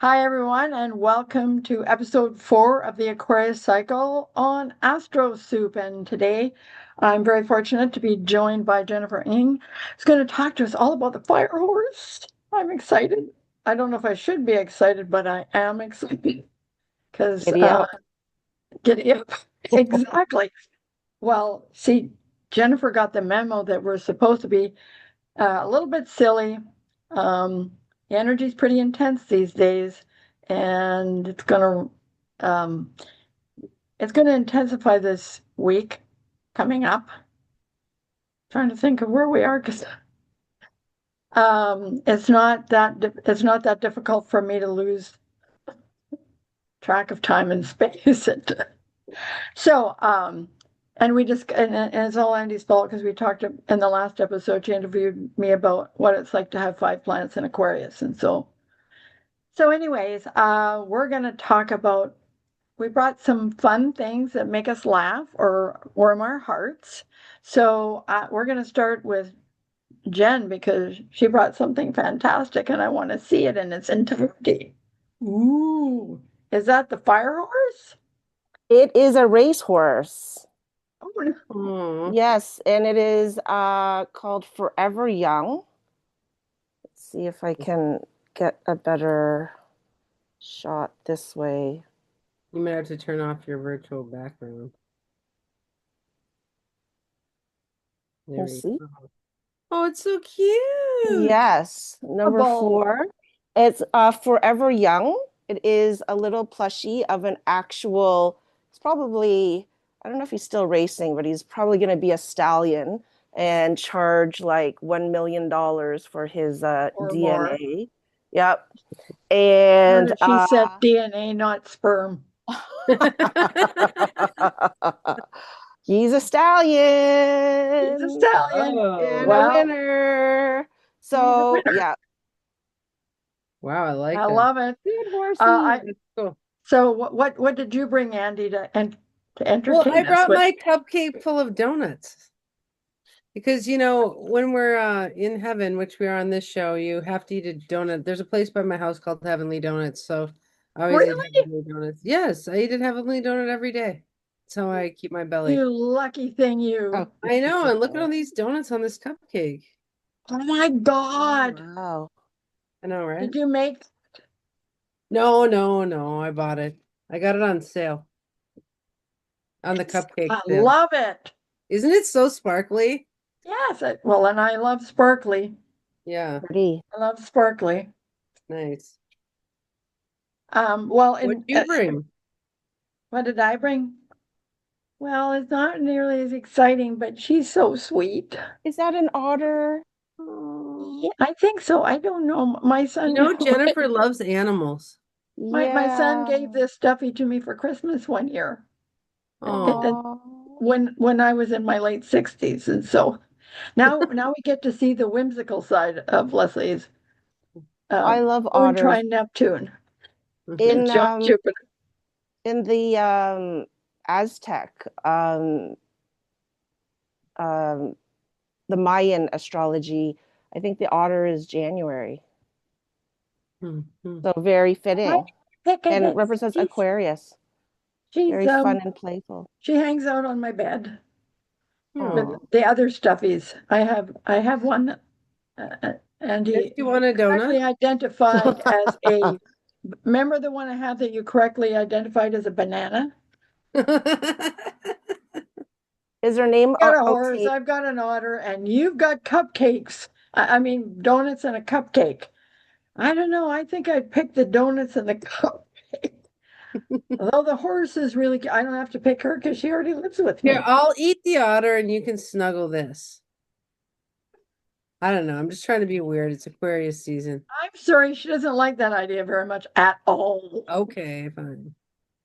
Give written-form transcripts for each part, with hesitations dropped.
Hi, everyone, and welcome to episode 4 of the Aquarius cycle on AstroSoup. And today I'm very fortunate to be joined by Jennifer Ng, who's going to talk to us all about the fire horse. I'm excited. I don't know if I should be excited, but I am excited because Giddy up. get it exactly. Well, see, Jennifer got the memo that we're supposed to be a little bit silly. The energy's pretty intense these days, and um, it's gonna intensify this week coming up. Trying to think of where we are because it's not that difficult for me to lose track of time and space. So, and it's all Andy's fault because we talked in the last episode. She interviewed me about what it's like to have 5 planets in Aquarius, and anyways, we're gonna talk about. We brought some fun things that make us laugh or warm our hearts. So we're gonna start with Jen because she brought something fantastic, and I want to see it in its entirety. Ooh, is that the fire horse? It is a racehorse. Oh, no. Yes, and it is called Forever Young. Let's see if I can get a better shot this way. You might have to turn off your virtual background. There Let's see. go. Oh, it's so cute. Yes, number 4. It's Forever Young. It is a little plushie of an actual, it's probably, I don't know if he's still racing, but he's probably going to be a stallion and charge like $1 million for his Or more. DNA. Yep. And She said DNA, not sperm. he's a stallion. He's a stallion. And Well, a winner. So, yeah. Wow, I like I that. love it. Good horsey. That's cool. So what did you bring, Andy, to entertain Well, I us brought with? my cupcake full of donuts. Because, when we're in heaven, which we are on this show, you have to eat a donut. There's a place by my house called Heavenly Donuts. So I always eat Really? Heavenly Donuts. Yes, I eat a Heavenly Donut every day. That's how I keep my belly. You lucky thing, you. Oh, I know. And look at all these donuts on this cupcake. Oh my God. wow. I know, right? Did you make? No. I bought it. I got it on sale. On the cupcake I sale. love it. Isn't it so sparkly? Yes. Well, and I love sparkly. Yeah. Pretty. I love sparkly. Nice. Well, What'd you bring? what did I bring? Well, it's not nearly as exciting, but she's so sweet. Is that an otter? Yeah, I think so. I don't know. My son, Jennifer loves animals. my son Yeah. gave this stuffy to me for Christmas one year. Oh, When I was in my late 60s. And so now we get to see the whimsical side of Leslie's I love Moon otters. trine Neptune In Jupiter. in the Aztec, the Mayan astrology, I think the otter is January. So very fitting. And it represents Aquarius. Very fun and playful. She hangs out on my bed with Oh. the other stuffies. I have one, and he You want a correctly donut? identified as a. Remember the one I have that you correctly identified as a banana? Is her name I've got a horse, I've got an otter, and you've got cupcakes. I mean, donuts and a cupcake. I don't know. I think I'd pick the donuts and the cupcake. Although the horse is really, I don't have to pick her because she already lives with me. Here, I'll eat the otter and you can snuggle this. I don't know. I'm just trying to be weird. It's Aquarius season. I'm sorry, she doesn't like that idea very much at all. Okay, fine.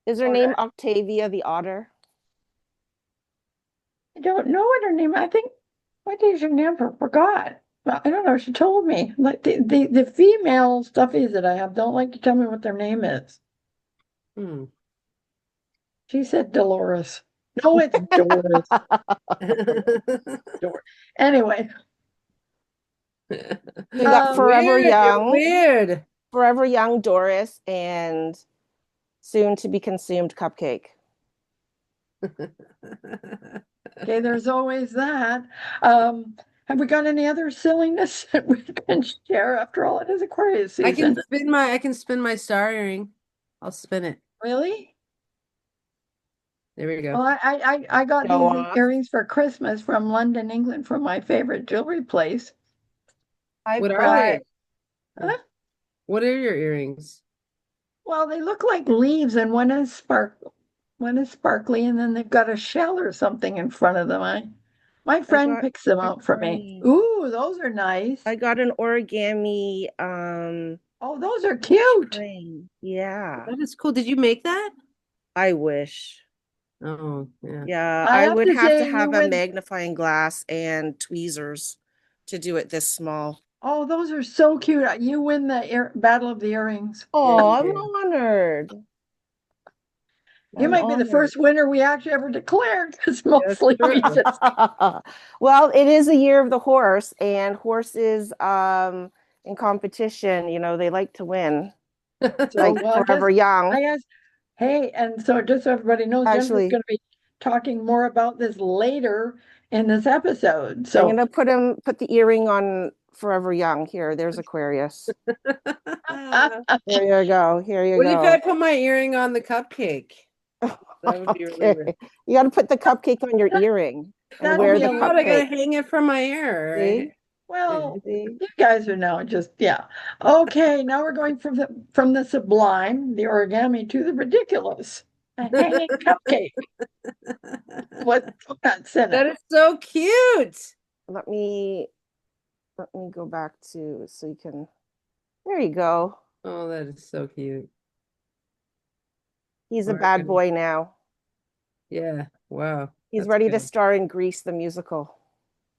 Is her name Octavia the otter? I don't know what her name. I think what is her name? I forgot. I don't know. She told me. Like the female stuffies that I have don't like to tell me what their name is. She said Dolores. No, it's Doris. Anyway. You got Forever weird, Young. Weird. Forever Young Doris and soon to be consumed Cupcake. Okay, there's always that. Have we got any other silliness that we can share? After all, it is Aquarius I season. can spin my star earring. I'll spin it. Really? There we go. Well, I got Go these off. earrings for Christmas from London, England, from my favorite jewelry place. I've What are got they? Huh? What are your earrings? Well, they look like leaves, and one is sparkly, and then they've got a shell or something in front of them. My friend got picks them out for me. Ooh, those are nice. I got an origami Oh, those are cute. train. Yeah, That is cool. Did you make that? I wish. Oh, yeah. Yeah, I I have would to have to say, you have a win. magnifying glass and tweezers to do it this small. Oh, those are so cute. You win the Battle of the Earrings. Oh, you I'm do. honored. You I'm might be the honored. first winner we actually ever declared, because That's mostly we true. just Well, it is a year of the horse, and horses in competition, they like to win. It's so like well. Forever Young. I guess. Hey, and so just so everybody knows, Jennifer's Actually, going to be talking more about this later in this episode. I'm So gonna put the earring on Forever Young. Here, there's Aquarius. Here you go. Here you What if I go. put my earring on the cupcake? That would be really Okay. weird. You got to put the cupcake on your earring and that'd Oh wear be my the a God, I gotta cupcake. hang it from my ear, right? See? well. See? You guys are now just yeah. Okay, now we're going from the sublime, the origami, to the ridiculous. A hanging cupcake with donuts in That it. is so cute. Let me go back to so you can. There you go. Oh, that is so cute. He's a bad Oregon. boy now. Yeah. Wow. He's That's ready to good. star in Grease the musical.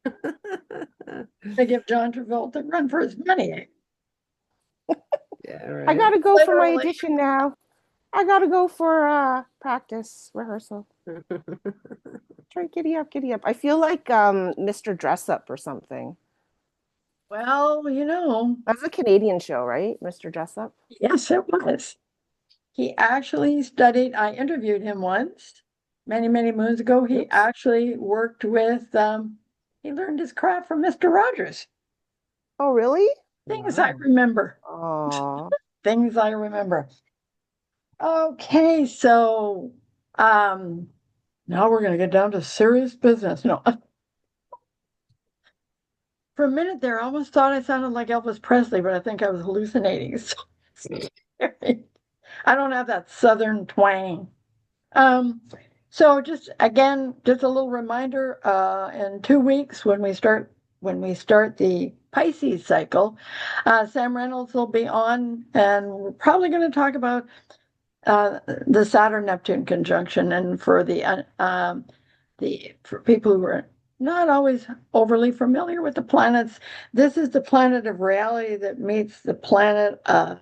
To give John Travolta a run for his money. Yeah, I right. gotta go for my Literally. audition now. I gotta go for practice rehearsal. Try giddy up, giddy up. I feel like Mr. Dress Up or something. Well, That's a Canadian show, right? Mr. Dress Up. yes, it was. He actually studied, I interviewed him once, many, many moons ago. He Oops. actually worked with, he learned his craft from Mr. Rogers. Oh, really? Things I Wow. remember. Oh, Things I remember. Okay, so now we're going to get down to serious business. No, for a minute there, I almost thought I sounded like Elvis Presley, but I think I was hallucinating. I don't have that southern twang. So just again, just a little reminder, in 2 weeks when we start the Pisces cycle, Sam Reynolds will be on, and we're probably going to talk about the Saturn Neptune conjunction, and for for people who are not always overly familiar with the planets, this is the planet of reality that meets the planet of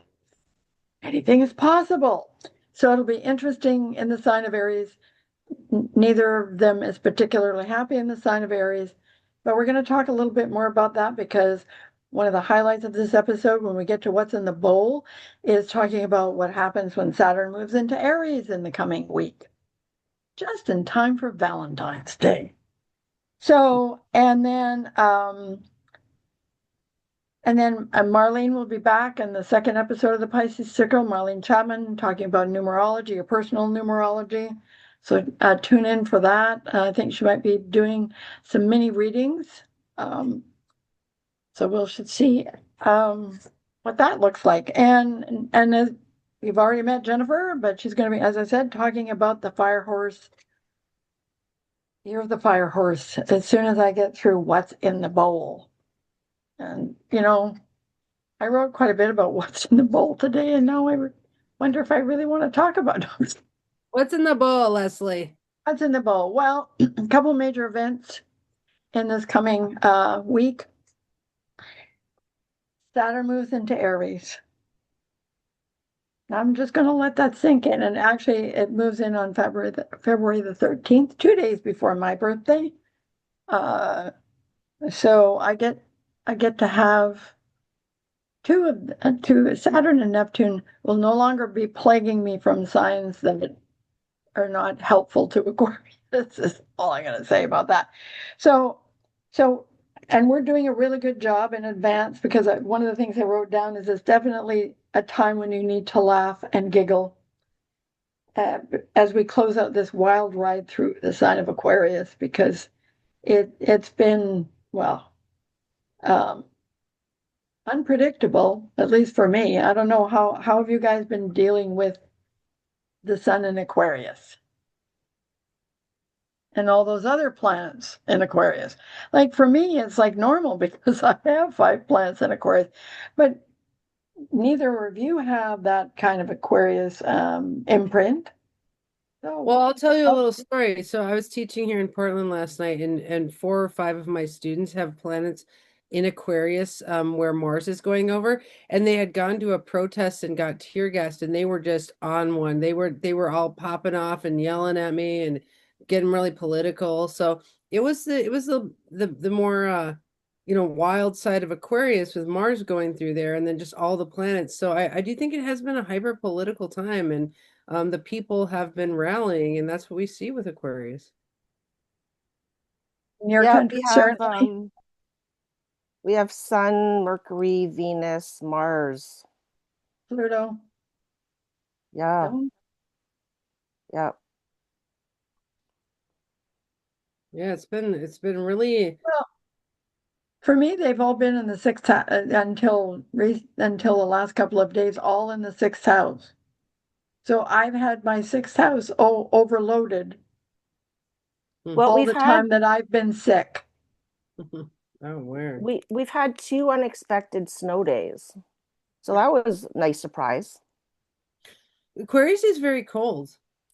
anything is possible. So it'll be interesting in the sign of Aries. Neither of them is particularly happy in the sign of Aries, but we're going to talk a little bit more about that, because one of the highlights of this episode, when we get to what's in the bowl, is talking about what happens when Saturn moves into Aries in the coming week, just in time for Valentine's Day. So, and then Marlene will be back in the second episode of the Pisces Circle. Marlene Chapman talking about numerology, or personal numerology. So tune in for that. I think she might be doing some mini readings. So we'll should see what that looks like. And as you've already met Jennifer, but she's going to be, as I said, talking about the fire horse. Year of the fire horse. As soon as I get through what's in the bowl, and I wrote quite a bit about what's in the bowl today, and now I wonder if I really want to talk about What's in the bowl, Leslie? what's in the bowl. Well, a couple major events in this coming week. Saturn moves into Aries. I'm just going to let that sink in, and actually, it moves in on February the 13th, 2 days before my birthday. So I get to have two Saturn and Neptune will no longer be plaguing me from signs that are not helpful to Aquarius. This is all I'm going to say about that. So, so, and we're doing a really good job in advance because one of the things I wrote down is it's definitely a time when you need to laugh and giggle as we close out this wild ride through the sign of Aquarius because it's been, well, um, unpredictable, at least for me. I don't know how have you guys been dealing with the sun in Aquarius and all those other planets in Aquarius? Like for me, it's like normal because I have 5 planets in Aquarius, but neither of you have that kind of Aquarius imprint. So, Well, I'll tell you a little story. So I was teaching here in Portland last night, and 4 or 5 of my students have planets in Aquarius, where Mars is going over, and they had gone to a protest and got tear gassed, and they were just on one. They were all popping off and yelling at me and getting really political. So it was the more wild side of Aquarius with Mars going through there, and then just all the planets. So I do think it has been a hyper political time, and the people have been rallying, and that's what we see with Aquarius. in your Yeah, country, certainly. we have Sun, Mercury, Venus, Mars. Pluto. Yeah, No? yeah. Yeah, it's been really. Well, for me, they've all been in the sixth until the last couple of days, all in the sixth house. So I've had my sixth house overloaded Well, all the time that I've been sick. Oh, weird. we've had 2 unexpected snow days. So that was a nice surprise. Aquarius is very cold.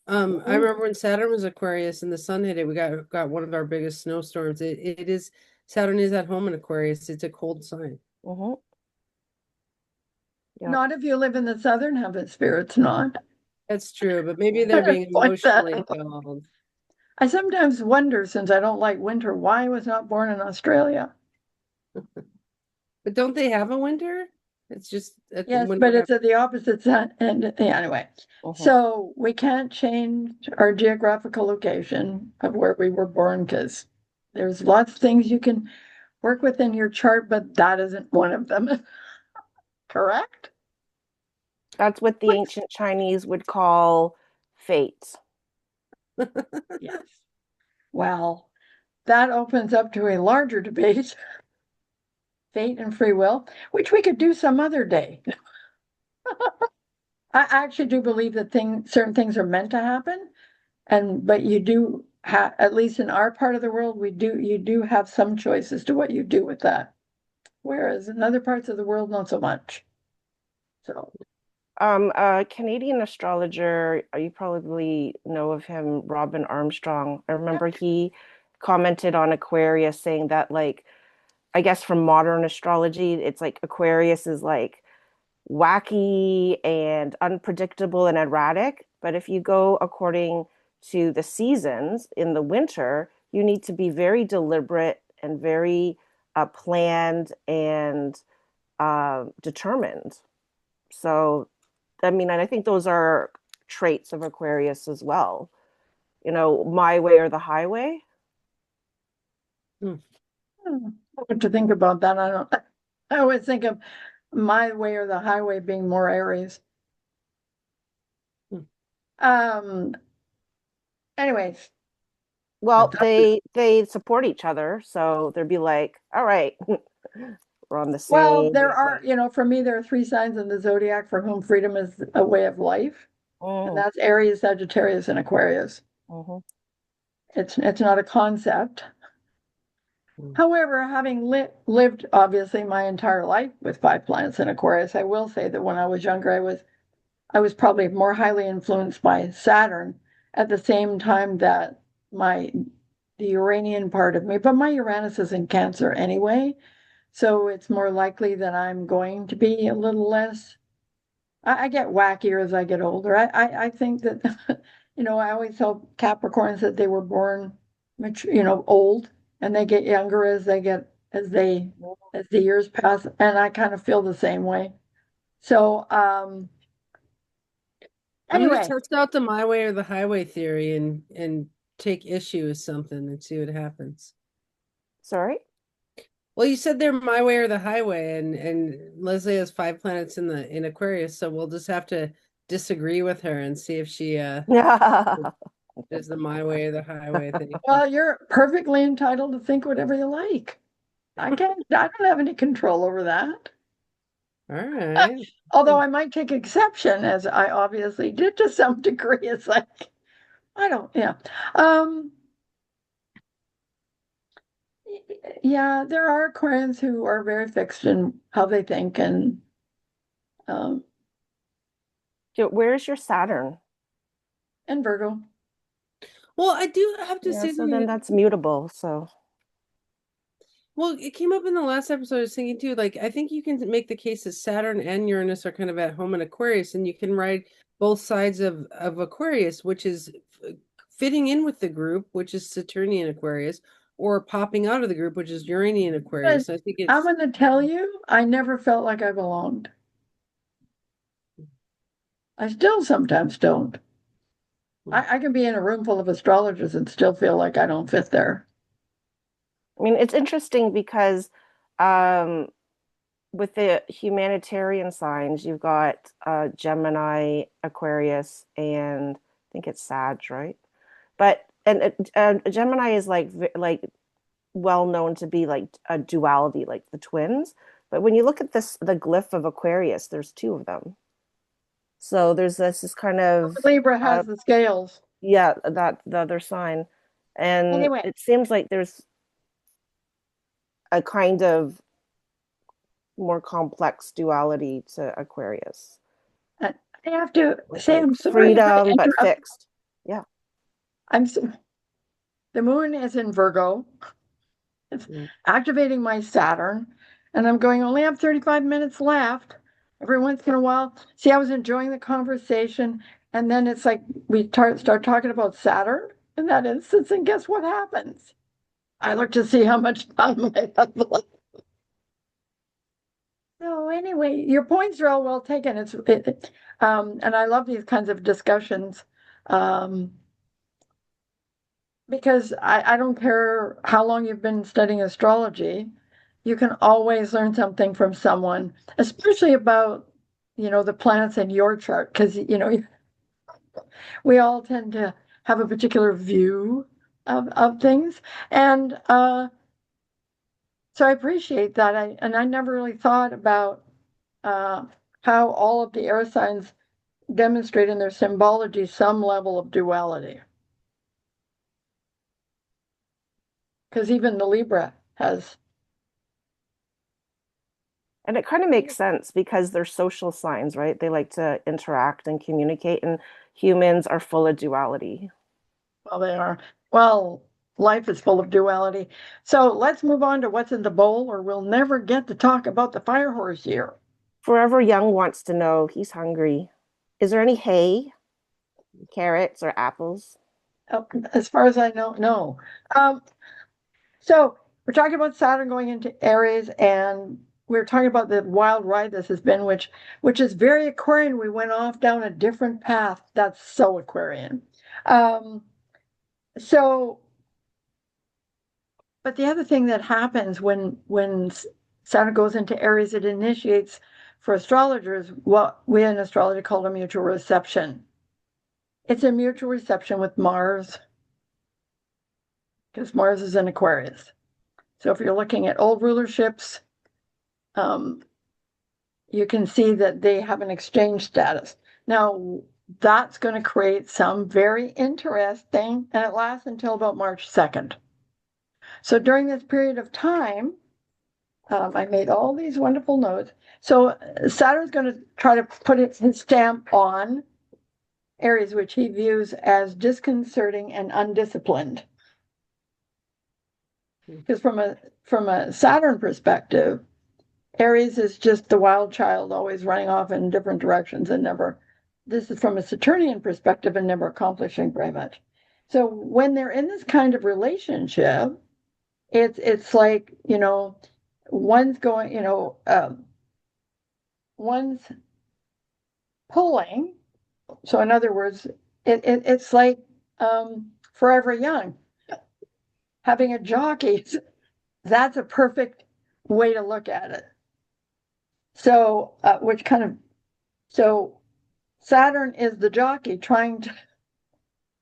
I Mhm. remember when Saturn was Aquarius and the sun hit it, we got one of our biggest snowstorms. It is Saturn is at home in Aquarius. It's a cold sign. Mhm. Yeah. Not if you live in the southern hemisphere, it's not. That's true, but maybe they're being Like that. emotionally held. I sometimes wonder, since I don't like winter, why I was not born in Australia. But don't they have a winter? It's just Yes, when but we're it's at the opposite side. And yeah, anyway, Mhm. so we can't change our geographical location of where we were born because there's lots of things you can work with in your chart, but that isn't one of them. Correct? That's what the ancient Chinese would call fate. Yes. Well, that opens up to a larger debate, fate and free will, which we could do some other day. I actually do believe that certain things are meant to happen, but you do have, at least in our part of the world, you do have some choice as to what you do with that. Whereas in other parts of the world, not so much. So A Canadian astrologer, you probably know of him, Robin Armstrong. I remember he commented on Aquarius saying that, like, I guess from modern astrology, it's like Aquarius is like wacky and unpredictable and erratic. But if you go according to the seasons in the winter, you need to be very deliberate and very planned and determined. So, I mean, and I think those are traits of Aquarius as well. My way or the highway. Hmm. what to think about that? I don't. I always think of my way or the highway being more Aries. Hmm. Um. Anyways, Well, they support each other, so they'd be like, "All right, we're on the well, same there are, wavelength." for me, there are 3 signs in the zodiac for whom freedom is a way of life, and Mm, that's Aries, Sagittarius, and Aquarius. mhm. It's not a concept. Hmm. However, having lived obviously my entire life with 5 planets in Aquarius, I will say that when I was younger, I was probably more highly influenced by Saturn at the same time that my the Uranian part of me, but my Uranus is in Cancer anyway, so it's more likely that I'm going to be a little less. I get wackier as I get older. I think that I always tell Capricorns that they were born mature, old, and they get younger as the years pass, and I kind of feel the same way. So I'm anyway, gonna test out the my way or the highway theory and take issue with something and see what happens. Sorry? Well, you said they're my way or the highway, and Leslie has 5 planets in Aquarius, so we'll just have to disagree with her and see if she Yeah. does the my way or the highway thing. well, you're perfectly entitled to think whatever you like. I don't have any control over that. All right. Although I might take exception, as I obviously did to some degree. It's like, I don't, yeah. Yeah, there are Aquarians who are very fixed in how they think, and um, Where's your Saturn? and Virgo. Well, I do have to Yeah, say so then that's mutable. So well, it came up in the last episode. I was thinking too, like, I think you can make the case that Saturn and Uranus are kind of at home in Aquarius, and you can ride both sides of Aquarius, which is fitting in with the group, which is Saturnian Aquarius, or popping out of the group, which is Uranian Aquarius. I think I'm it's going to tell you, I never felt like I belonged. I still sometimes don't. I can be in a room full of astrologers and still feel like I don't fit there. I mean, it's interesting because um, with the humanitarian signs, you've got Gemini, Aquarius, and I think it's Sag, right? But Gemini is like well known to be like a duality, like the twins. But when you look at the glyph of Aquarius, there's two of them. So there's this kind of Libra has the scales. yeah, that the other sign, and Anyway, it seems like there's a kind of more complex duality to Aquarius. I have to say Like I'm sorry if I freedom, but interrupt. fixed. Yeah. The moon is in Virgo. It's mm. activating my Saturn, and I'm going, only have 35 minutes left. Every once in a while, see, I was enjoying the conversation, and then it's like we start talking about Saturn in that instance, and guess what happens? I look to see how much time I have left. So anyway, your points are all well taken. And I love these kinds of discussions. Um, because I don't care how long you've been studying astrology, you can always learn something from someone, especially about, the planets in your chart, because, we all tend to have a particular view of things. And so I appreciate that. I never really thought about how all of the air signs demonstrate in their symbology some level of duality. Because even the Libra has. And it kind of makes sense because they're social signs, right? They like to interact and communicate, and humans are full of duality. Well, they are. Well, life is full of duality. So let's move on to what's in the bowl, or we'll never get to talk about the fire horse year. Forever Young wants to know, he's hungry. Is there any hay, carrots, or apples? As far as I know, no. So we're talking about Saturn going into Aries, and we're talking about the wild ride this has been, which is very Aquarian. We went off down a different path. That's so Aquarian. So, but the other thing that happens when Saturn goes into Aries, it initiates for astrologers what we in astrology call a mutual reception. It's a mutual reception with Mars, because Mars is in Aquarius. So if you're looking at old rulerships, you can see that they have an exchange status. Now, that's going to create some very interesting, and it lasts until about March 2nd. So during this period of time, I made all these wonderful notes. So Saturn's going to try to put his stamp on Aries, which he views as disconcerting and undisciplined. Because from a Saturn perspective, Aries is just the wild child, always running off in different directions and never. This is from a Saturnian perspective and never accomplishing very much. So when they're in this kind of relationship, It's like, one's going, one's pulling. So in other words, it's like forever young. Having a jockey, that's a perfect way to look at it. So, so Saturn is the jockey trying to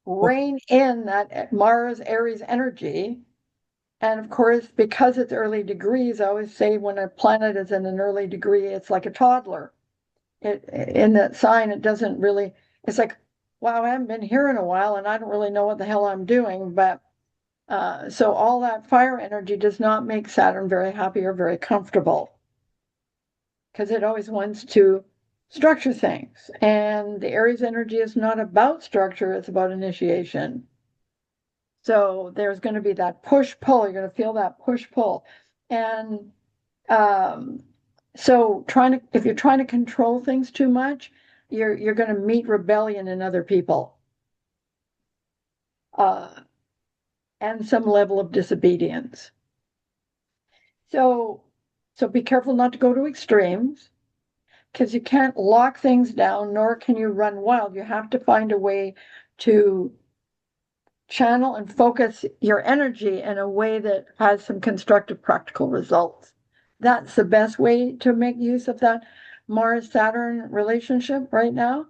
rein in that Mars Aries energy. And of course, because it's early degrees, I always say when a planet is in an early degree, it's like a toddler. In that sign, it doesn't really, it's like, wow, I haven't been here in a while and I don't really know what the hell I'm doing. But so all that fire energy does not make Saturn very happy or very comfortable because it always wants to structure things. And the Aries energy is not about structure, it's about initiation. So there's going to be that push pull. You're going to feel that push pull. And so if you're trying to control things too much, you're going to meet rebellion in other people. And some level of disobedience. So be careful not to go to extremes because you can't lock things down, nor can you run wild. You have to find a way to channel and focus your energy in a way that has some constructive practical results. That's the best way to make use of that Mars-Saturn relationship right now.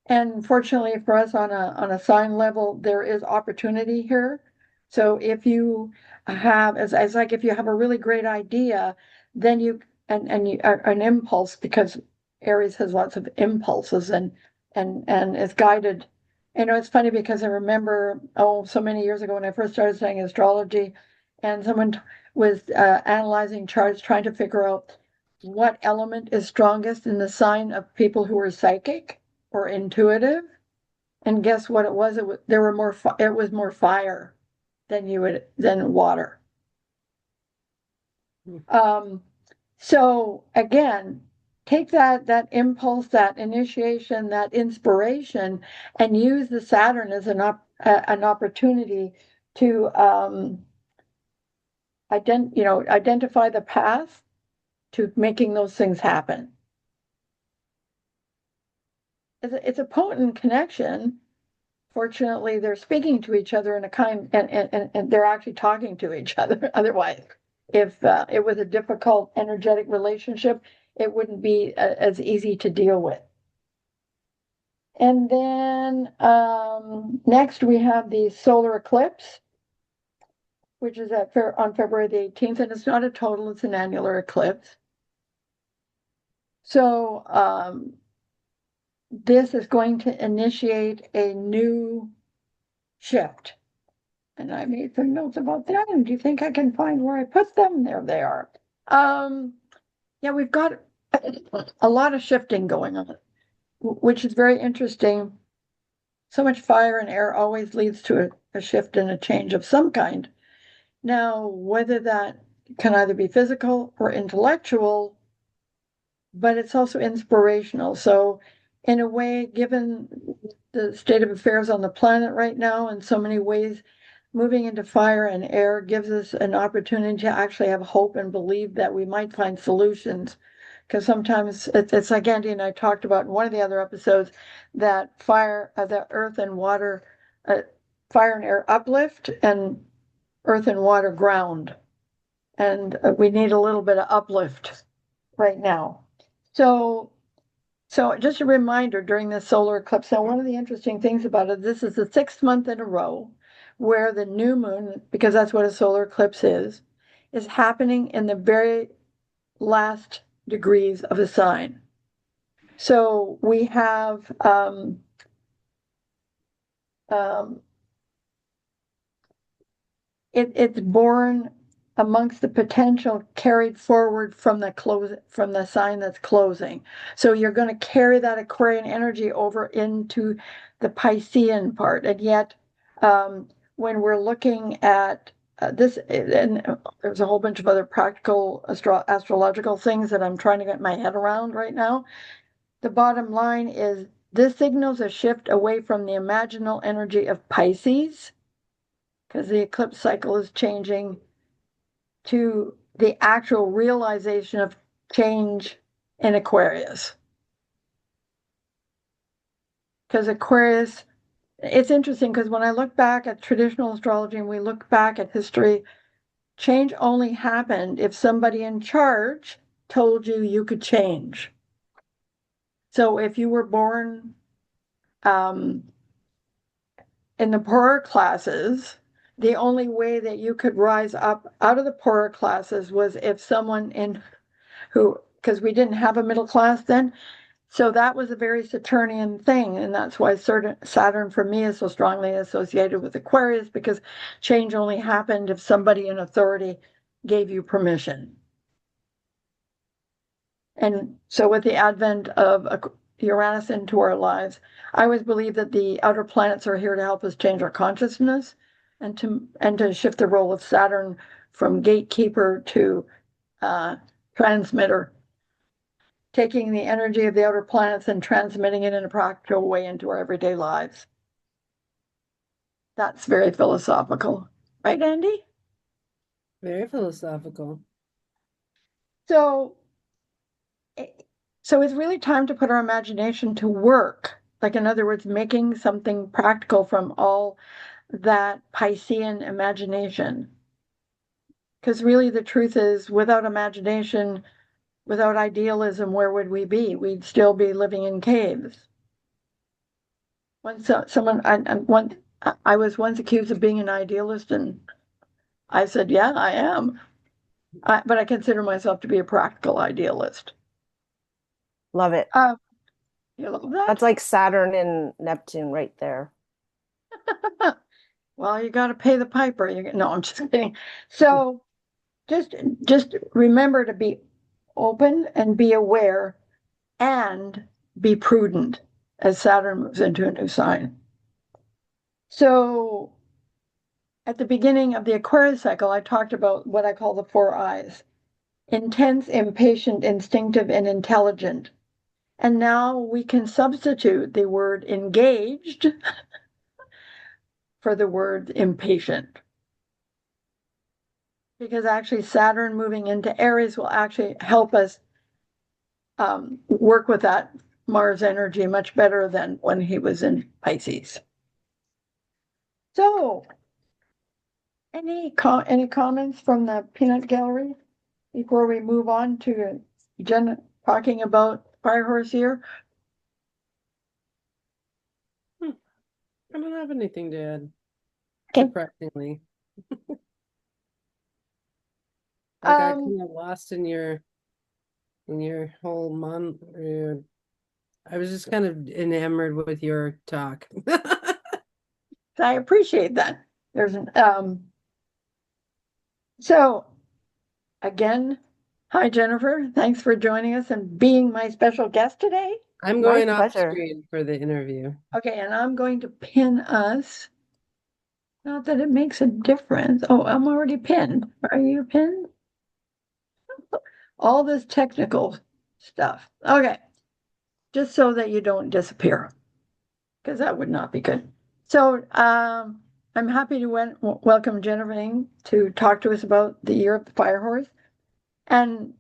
And fortunately for us on a sign level, there is opportunity here. So if you have, as like if you have a really great idea, then an impulse, because Aries has lots of impulses and is guided. It's funny because I remember, so many years ago when I first started studying astrology, and someone was analyzing charts, trying to figure out what element is strongest in the sign of people who are psychic or intuitive. And guess what it was? It was more fire than water. So again, take that impulse, that initiation, that inspiration, and use the Saturn as an opportunity to identify the path to making those things happen. It's a potent connection. Fortunately, they're speaking to each other in a kind, and they're actually talking to each other. Otherwise, if it was a difficult energetic relationship, it wouldn't be as easy to deal with. And then next we have the solar eclipse, which is on February the 18th, and it's not a total, it's an annular eclipse. So this is going to initiate a new shift. And I made some notes about that. And do you think I can find where I put them? There they are. Yeah, we've got a lot of shifting going on, which is very interesting. So much fire and air always leads to a shift and a change of some kind. Now, whether that can either be physical or intellectual, but it's also inspirational. So, in a way, given the state of affairs on the planet right now, in so many ways, moving into fire and air gives us an opportunity to actually have hope and believe that we might find solutions. Because sometimes it's like Andy and I talked about in one of the other episodes, that the earth and water, fire and air uplift, and earth and water ground. And we need a little bit of uplift right now. So just a reminder during this solar eclipse. Now, one of the interesting things about it, this is the 6th month in a row where the new moon, because that's what a solar eclipse is happening in the very last degrees of a sign. So we have it's born amongst the potential carried forward from the sign that's closing. So you're going to carry that Aquarian energy over into the Piscean part. And yet, when we're looking at this, and there's a whole bunch of other practical astrological things that I'm trying to get my head around right now. The bottom line is this signals a shift away from the imaginal energy of Pisces, because the eclipse cycle is changing to the actual realization of change in Aquarius. Because Aquarius, it's interesting because when I look back at traditional astrology and we look back at history, change only happened if somebody in charge told you you could change. So if you were born in the poorer classes, the only way that you could rise up out of the poorer classes was if someone in who, because we didn't have a middle class then. So that was a very Saturnian thing. And that's why Saturn for me is so strongly associated with Aquarius, because change only happened if somebody in authority gave you permission. And so with the advent of Uranus into our lives, I always believe that the outer planets are here to help us change our consciousness and to shift the role of Saturn from gatekeeper to transmitter, taking the energy of the outer planets and transmitting it in a practical way into our everyday lives. That's very philosophical, right, Andy? Very philosophical. So it's really time to put our imagination to work. Like, in other words, making something practical from all that Piscean imagination. Because really the truth is, without imagination, without idealism, where would we be? We'd still be living in caves. Once I was once accused of being an idealist, and I said, yeah, I am. But I consider myself to be a practical idealist. Love it. You love that? That's like Saturn and Neptune right there. Well, you got to pay the piper. No, I'm just kidding. So just remember to be open and be aware and be prudent as Saturn moves into a new sign. So at the beginning of the Aquarius cycle, I talked about what I call the 4 I's: intense, impatient, instinctive, and intelligent. And now we can substitute the word engaged for the word impatient. Because actually Saturn moving into Aries will actually help us work with that Mars energy much better than when he was in Pisces. So, any comments from the peanut gallery before we move on to Jen talking about Firehorse here? I don't have anything to add. Okay. Surprisingly. I got kind of lost in your whole I was just kind of enamored with your talk. I appreciate that. There's so again, hi Jennifer. Thanks for joining us and being my special guest today. I'm My going off pleasure. screen for the interview. Okay, and I'm going to pin us. Not that it makes a difference. Oh, I'm already pinned. Are you pinned? All this technical stuff. Okay, just so that you don't disappear, because that would not be good. So I'm happy to welcome Jennifer to talk to us about the year of the Firehorse. And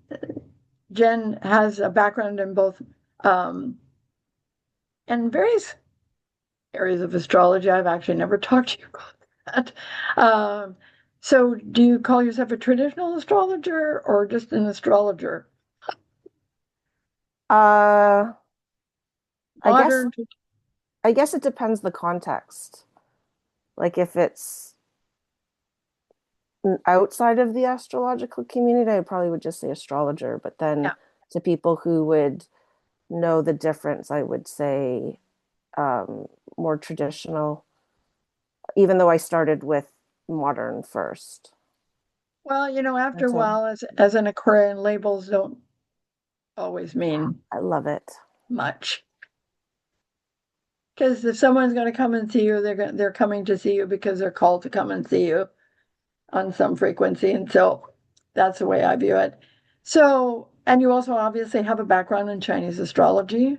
Jen has a background in both and various areas of astrology. I've actually never talked to you about that. So do you call yourself a traditional astrologer or just an astrologer? I Modern. guess it depends the context. Like if it's outside of the astrological community, I probably would just say astrologer. But then to people who would know the difference, I would say more traditional, even though I started with modern first. Well, after a while, as an Aquarian, labels don't always mean I love it. much. Because if someone's going to come and see you, they're coming to see you because they're called to come and see you on some frequency. And so that's the way I view it. So, and you also obviously have a background in Chinese astrology,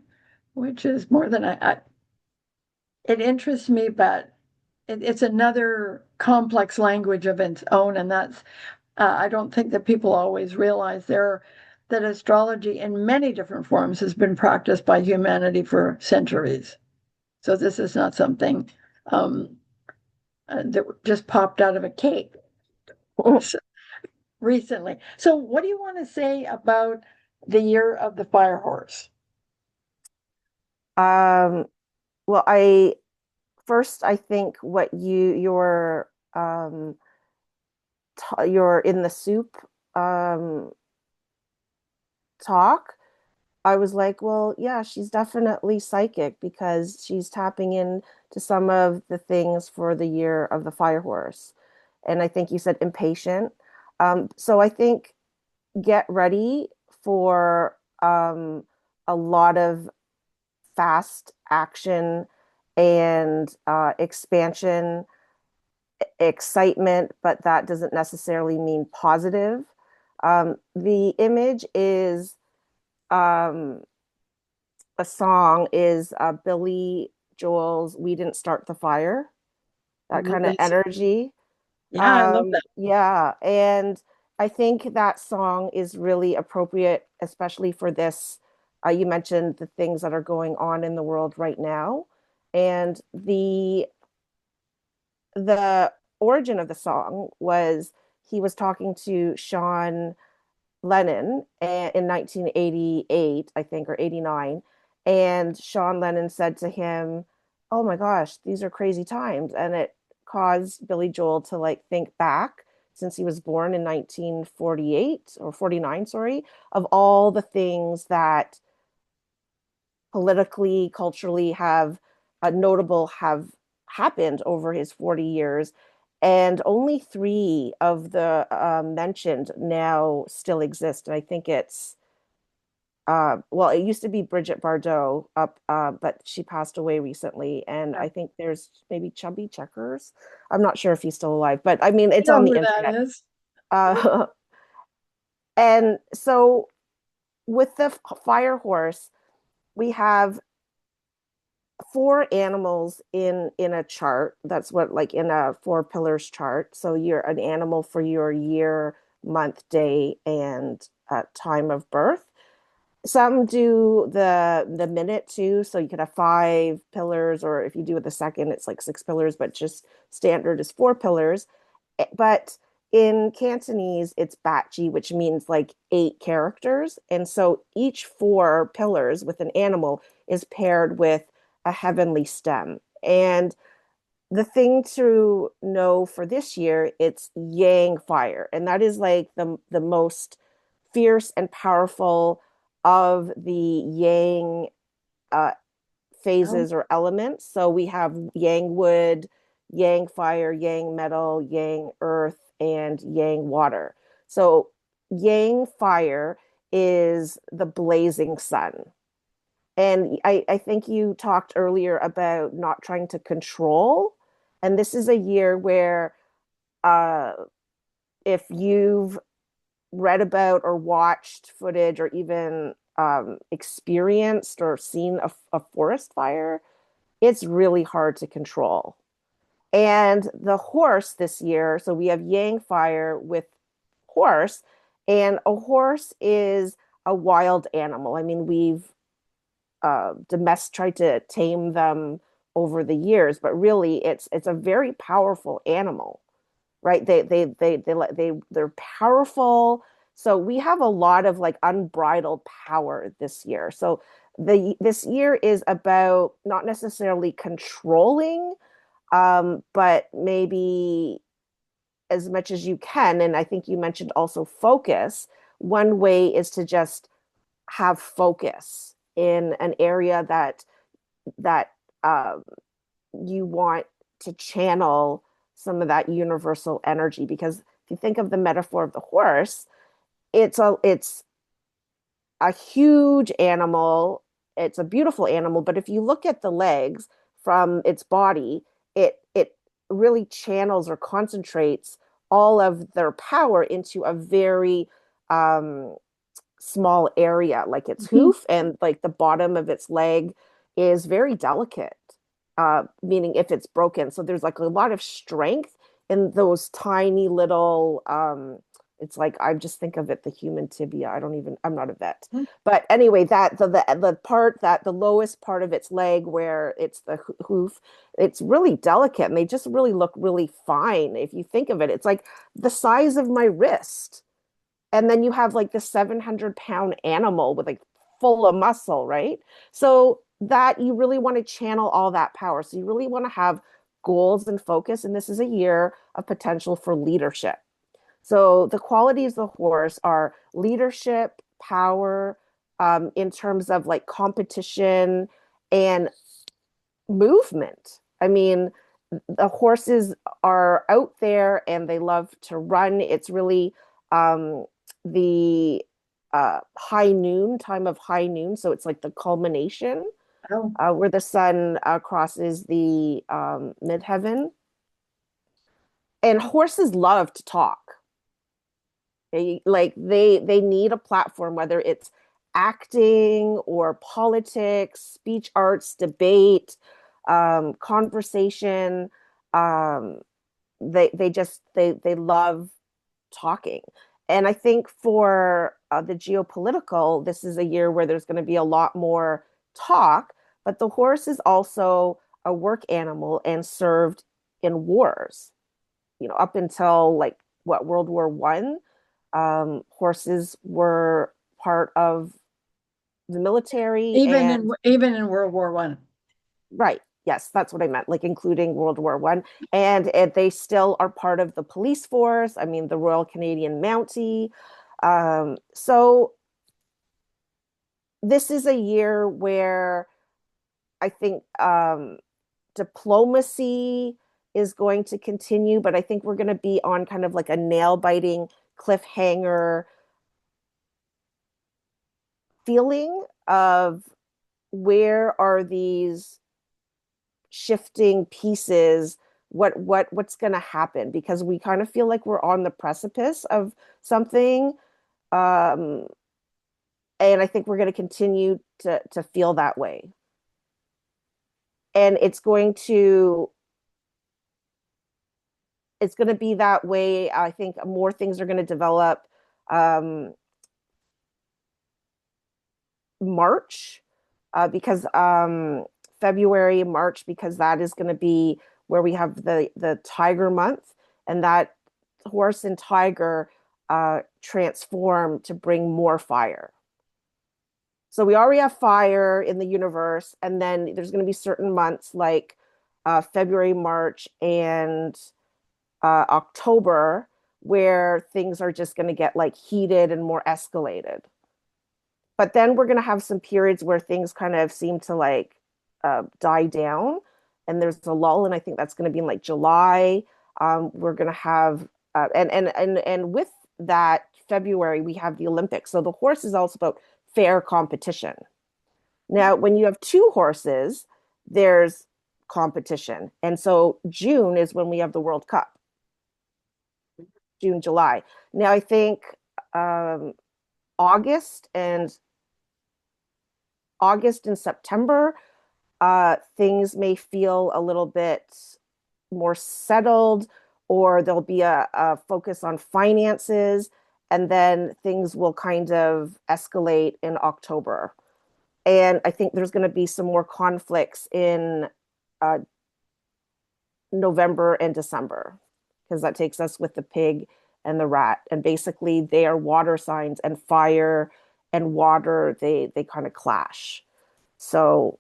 which is more than it interests me, but it's another complex language of its own. And that's I don't think that people always realize that astrology in many different forms has been practiced by humanity for centuries. So this is not something um, that just popped out of a cake recently. So what do you want to say about the year of the fire horse? Um, well, I think what your in the soup um talk, I was like, well, yeah, she's definitely psychic because she's tapping in to some of the things for the year of the fire horse. And I think you said impatient. So I think get ready for a lot of fast action and expansion, excitement, but that doesn't necessarily mean positive. The image is um, a song is Billy Joel's "We Didn't Start the Fire," that Oh, kind of energy. yeah, I love that. Yeah, and I think that song is really appropriate, especially for this. You mentioned the things that are going on in the world right now, and the origin of the song was he was talking to Sean Lennon in 1988, I think, or 89. And Sean Lennon said to him, "Oh my gosh, these are crazy times." And it caused Billy Joel to like think back since he was born in 1948 or 49, sorry, of all the things that politically, culturally have notable have happened over his 40 years. And only three of the mentioned now still exist. And I think it's, well, it used to be Bridget Bardot, but she passed away recently. And Yeah. I think there's maybe Chubby Checkers. I'm not sure if he's still alive, but I mean, I it's know on the who that internet. is. Uh, and so with the fire horse, we have four animals in a chart. That's what, like, in a four pillars chart. So you're an animal for your year, month, day, and time of birth. Some do the minute too, so you could have five pillars, or if you do it the second, it's like six pillars, but just standard is four pillars. But in Cantonese, it's Batchi, which means like eight characters. And so each four pillars with an animal is paired with a heavenly stem. And the thing to know for this year, it's Yang fire. And that is like the most fierce and powerful of the Yang uh, Oh, phases or elements. So we have Yang wood, Yang fire, Yang metal, Yang earth, and Yang water. So Yang fire is the blazing sun. And I think you talked earlier about not trying to control. And this is a year where uh, if you've read about or watched footage or even experienced or seen a forest fire, it's really hard to control. And the horse this year, so we have Yang fire with horse, and a horse is a wild animal. I mean, we've tried to tame them over the years, but really it's a very powerful animal, right? They're powerful. So we have a lot of like unbridled power this year. So the this year is about not necessarily controlling, but maybe as much as you can. And I think you mentioned also focus. One way is to just have focus in an area that um, you want to channel some of that universal energy. Because if you think of the metaphor of the horse, it's a huge animal. It's a beautiful animal, but if you look at the legs from its body, it really channels or concentrates all of their power into a very um, small area, like its mhm. hoof and like the bottom of its leg is very delicate, meaning if it's broken. So there's like a lot of strength in those tiny little It's like I just think of it the human tibia. I'm not a vet. Mm. But anyway, that the part that the lowest part of its leg where it's the hoof, it's really delicate and they just really look really fine. If you think of it, it's like the size of my wrist. And then you have like the 700-pound animal with like full of muscle, right? So that you really want to channel all that power. So you really want to have goals and focus. And this is a year of potential for leadership. So the qualities of the horse are leadership, power, in terms of like competition and movement. I mean, the horses are out there and they love to run. It's really the high noon, time of high noon. So it's like the culmination Oh, where the sun crosses the midheaven. And horses love to talk. They need a platform, whether it's acting or politics, speech arts, debate, conversation. Um, they love talking. And I think for the geopolitical, this is a year where there's going to be a lot more talk, but the horse is also a work animal and served in wars. Up until like what, World War I, horses were part of the military and even in World War One. right. Yes, that's what I meant, like including World War I. And they still are part of the police force. I mean, the Royal Canadian Mountie. So this is a year where I think diplomacy is going to continue, but I think we're going to be on kind of like a nail biting cliffhanger feeling of where are these shifting pieces, what's going to happen, because we kind of feel like we're on the precipice of something, um and I think we're going to continue to feel that way, and it's going to be that way. I think more things are going to develop um March, because February, March, because that is going to be where we have the Tiger month, and that horse and tiger transform to bring more fire. So we already have fire in the universe, and then there's going to be certain months like February, March, and October where things are just going to get like heated and more escalated. But then we're going to have some periods where things kind of seem to like die down and there's a lull. And I think that's going to be in like July. We're going to have, and with that February, we have the Olympics. So the horse is also about fair competition. Now, when you have two horses, there's competition. And so June is when we have the World Cup, June, July. Now, I think um, August and September, things may feel a little bit more settled, or there'll be a focus on finances, and then things will kind of escalate in October. And I think there's going to be some more conflicts in uh, November and December, because that takes us with the pig and the rat. And basically, they are water signs, and fire and water, they kind of clash. So,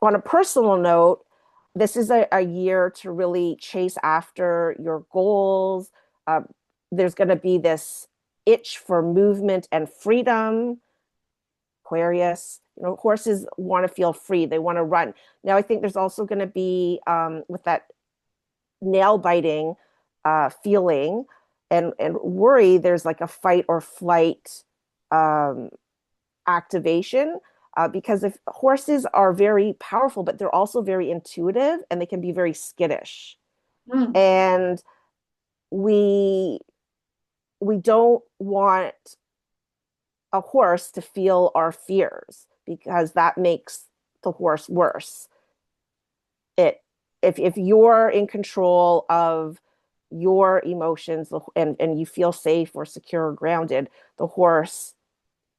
on a personal note, this is a year to really chase after your goals. Uh, there's going to be this itch for movement and freedom. Aquarius, horses want to feel free. They want to run. Now, I think there's also going to be, with that nail biting feeling and worry, there's like a fight or flight um, activation, because if horses are very powerful, but they're also very intuitive and they can be very skittish. Mm. And we don't want a horse to feel our fears, because that makes the horse worse. It if you're in control of your emotions and you feel safe or secure or grounded, the horse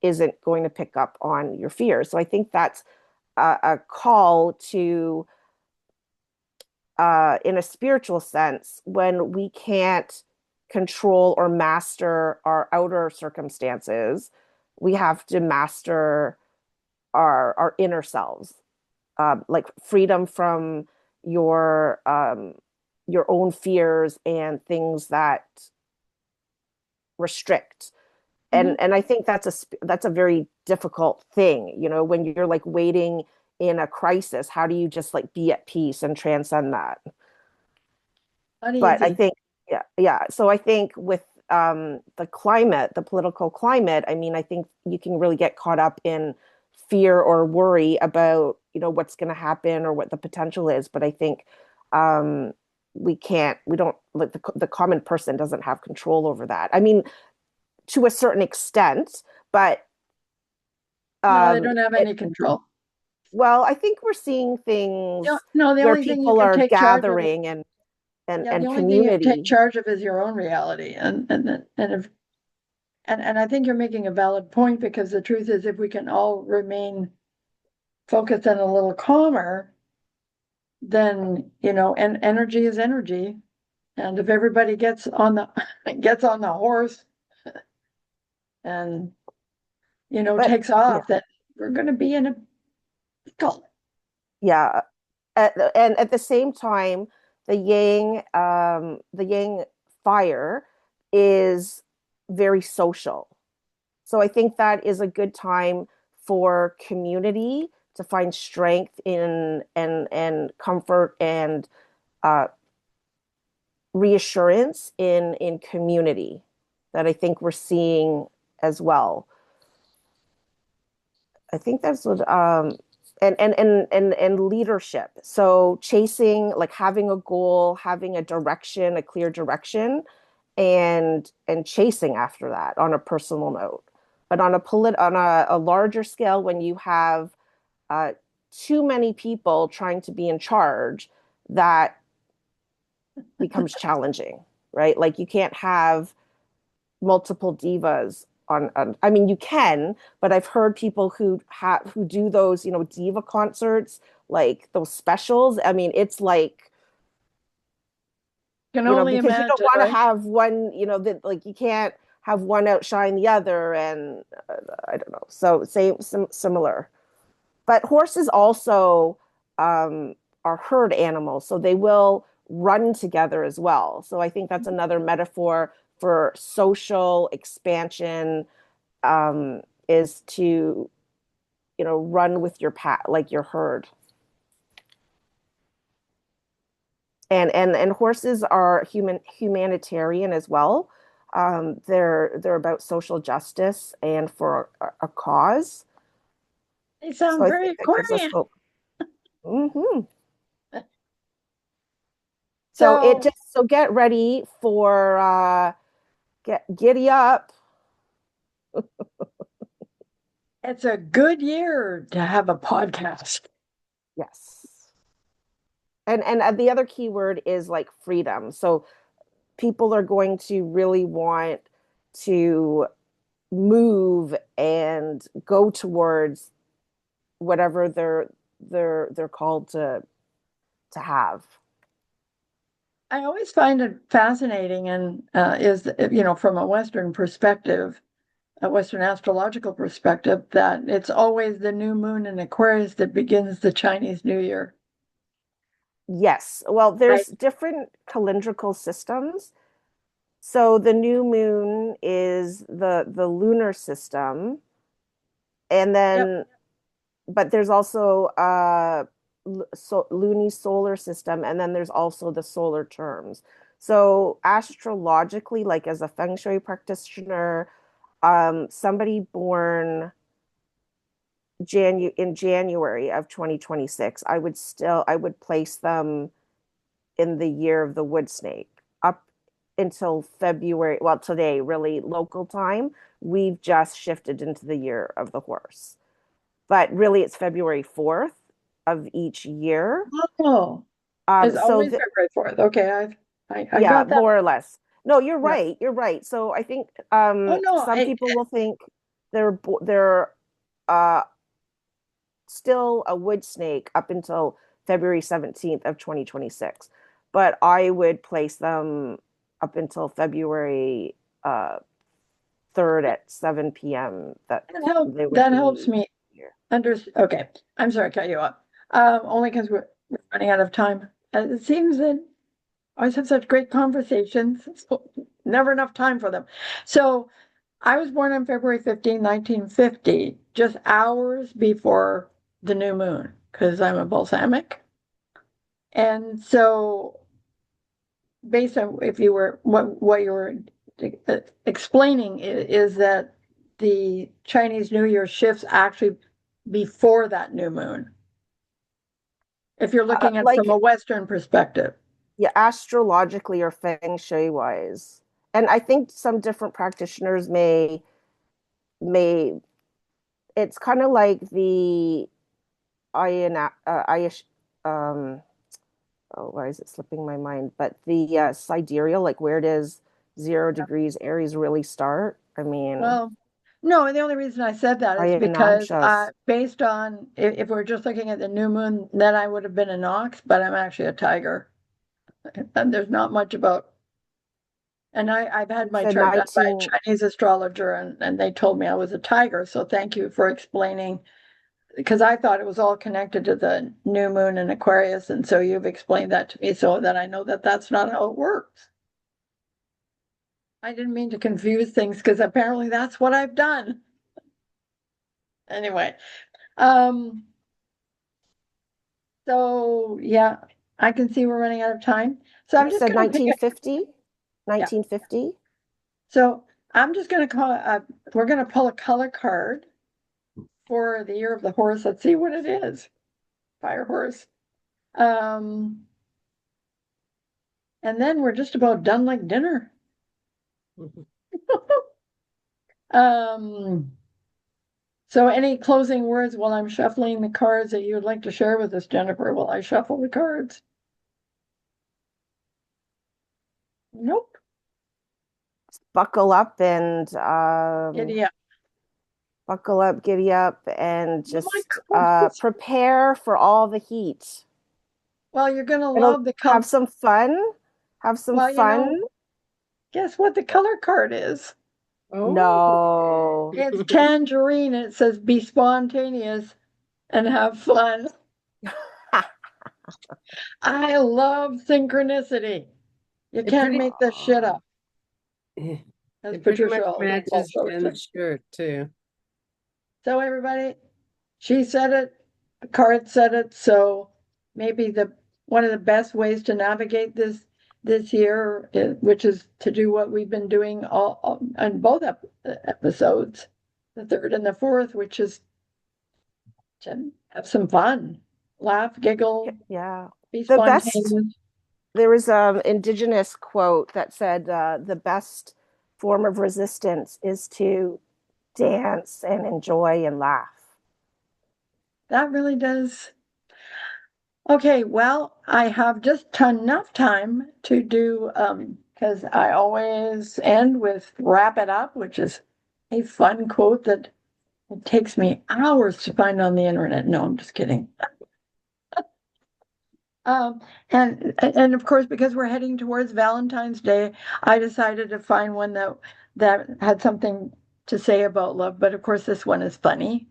isn't going to pick up on your fears. So I think that's a call to, in a spiritual sense, when we can't control or master our outer circumstances, we have to master our inner selves, like freedom from your um, your own fears and things that restrict. Mhm. And I think that's a very difficult thing, when you're like waiting in a crisis. How do you just like be at peace and transcend that? But I Uneasy. think, yeah. So I think with the climate, the political climate, I mean, I think you can really get caught up in fear or worry about, what's going to happen or what the potential is. But I think um, we don't, like the common person doesn't have control over that. I mean, to a certain extent, but No, they um, don't have it, any control. well, I think we're seeing things No, the where only thing you people can are take charge of is, gathering and yeah, the and only thing you can take community. charge of is your own reality. And I think you're making a valid point, because the truth is, if we can all remain focused and a little calmer, then, and energy is energy. And if everybody gets on the gets on the horse and, But takes off, then we're going to be in a pickle. yeah, and at the same time, the yang fire is very social. So I think that is a good time for community to find strength in and comfort and uh, reassurance in community, that I think we're seeing as well. I think that's what and leadership. So chasing, like having a goal, having a direction, a clear direction, and chasing after that on a personal note. But on a larger scale, when you have uh, too many people trying to be in charge, that becomes challenging, right? Like you can't have multiple divas on. I mean, you can, but I've heard people who do those, diva concerts, like those specials. I mean, it's like, Can only because you don't imagine, want to right? have one, that like you can't have one outshine the other, and I don't know. So similar. But horses also are herd animals, so they will run together as well. So I think that's another metaphor for social expansion, is to, run with your like your herd. And horses are humanitarian as well. They're about social justice and for a cause. They So sound I very think that gives us Aquarian. hope. Hmm. So So get ready for get giddy up. it's a good year to have a podcast. Yes. And the other key word is like freedom. So people are going to really want to move and go towards whatever they're called to have. I always find it fascinating, and from a Western perspective, a Western astrological perspective, that it's always the new moon in Aquarius that begins the Chinese New Year. Yes. Well, Right. there's different calendrical systems. So the new moon is the lunar system, and Yep. then but there's also loony solar system, and then there's also the solar terms. So astrologically, like as a feng shui practitioner, somebody born in January of 2026, I would place them in the year of the wood snake up until February. Well, today, really local time, we've just shifted into the year of the horse. But really, it's February 4th of each year. Oh, it's So always February 4th. Okay. I Yeah, got that. more or less. No, you're Yeah. right. You're right. So I think Oh no, some people will think they're uh still a wood snake up until February 17th of 2026. But I would place them up until February 3rd at 7 p.m. that they would that helps be me here. Okay, I'm sorry, to cut you off. Only because we're running out of time. It seems that I always have such great conversations. So never enough time for them. So I was born on February 15, 1950, just hours before the new moon, because I'm a balsamic. And so based on if you were what you were explaining is that the Chinese New Year shifts actually before that new moon. If you're looking at it from Like, a Western perspective. yeah, astrologically or feng shui wise. And I think some different practitioners may it's kind of like the Ayash, um, oh, why is it slipping my mind? But the sidereal, like where does 0 degrees Aries really start? I mean, Well, no, and the only reason I said that is because Ayanamshas. based on if we're just looking at the new moon, then I would have been an ox, but I'm actually a tiger. And there's not much about, and I've had You my said chart done by a 19, Chinese astrologer, and they told me I was a tiger. So thank you for explaining, because I thought it was all connected to the new moon in Aquarius, and so you've explained that to me so that I know that that's not how it works. I didn't mean to confuse things because apparently that's what I've done. Anyway, um, so yeah, I can see we're running out of time. So I'm you just said gonna pick a 1950? yeah. 1950? So I'm just gonna call we're gonna pull a color card for the year of the horse. Let's see what it is. Fire horse. Um, and then we're just about done like dinner. Um, so any closing words while I'm shuffling the cards that you would like to share with us, Jennifer, while I shuffle the cards? Nope. Buckle up and Giddy up. buckle up, giddy up, and Oh my just goodness. prepare for all the heat. Well, you're gonna It'll love the color. have some fun. Have some Well, fun. guess what the color card is? Oh, No. It's tangerine and it says be spontaneous and have fun. I love synchronicity. You it can't pretty make this shit up, as it pretty Patricia much matches also would say. Jen's shirt too. So everybody, she said it, the card said it, so maybe the one of the best ways to navigate this year, which is to do what we've been doing all on both episodes, the third and the fourth, which is to have some fun, laugh, giggle, Yeah. be The best, spontaneous. there was indigenous quote that said the best form of resistance is to dance and enjoy and laugh. That really does. Okay, well, I have just enough time to do, because I always end with wrap it up, which is a fun quote that it takes me hours to find on the internet. No, I'm just kidding. Um, and of course, because we're heading towards Valentine's Day, I decided to find one that had something to say about love. But of course, this one is funny.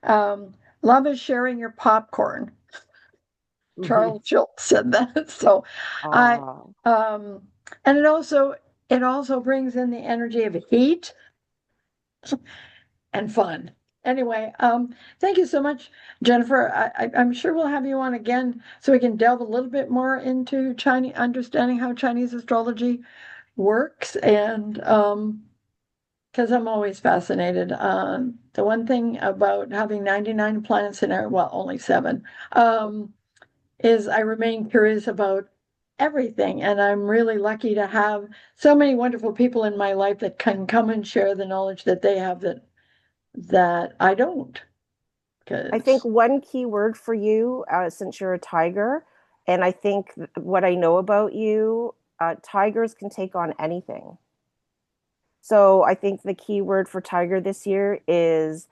Um, love is sharing your popcorn. Charles Schultz said that. So I Oh, and it also brings in the energy of heat and fun. Anyway, thank you so much, Jennifer. I'm sure we'll have you on again so we can delve a little bit more into Chinese, understanding how Chinese astrology works, and because I'm always fascinated. The one thing about having 99 planets in our, well, only seven, is I remain curious about everything. And I'm really lucky to have so many wonderful people in my life that can come and share the knowledge that they have that I don't. I think Because one key word for you, since you're a tiger, and I think what I know about you tigers can take on anything. So I think the key word for tiger this year is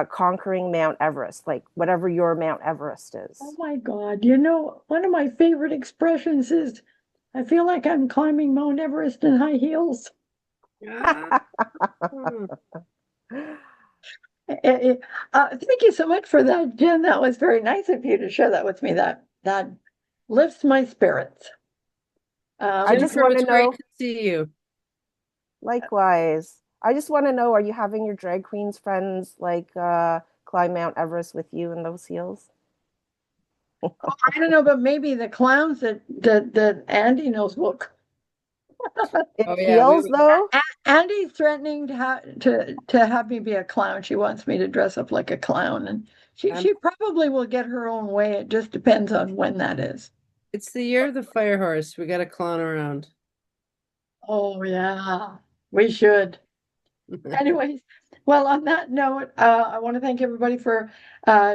conquering Mount Everest, like whatever your Mount Everest is. Oh my God. You know, one of my favorite expressions is I feel like I'm climbing Mount Everest in high heels. Ah, hmm. Thank you so much for that, Jen. That was very nice of you to share that with me. That lifts my spirits. I just Jennifer, it want was to great know, to see you. likewise, I just want to know, are you having your drag queens friends like climb Mount Everest with you in those heels? I don't know, but maybe the clowns that Andy knows will. In Oh yeah, we heels, though? Andy's threatening to have me be a clown. She wants me to dress up like a clown, and um, she probably will get her own way. It just depends on when that is. it's the year of the fire horse. We got to clown around. Oh yeah, we should. Anyways, well, on that note, I want to thank everybody for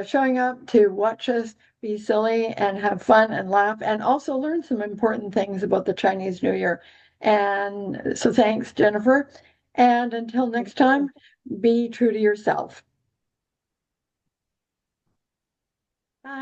showing up to watch us be silly and have fun and laugh and also learn some important things about the Chinese New Year. And so thanks, Jennifer. And until next time, be true to yourself.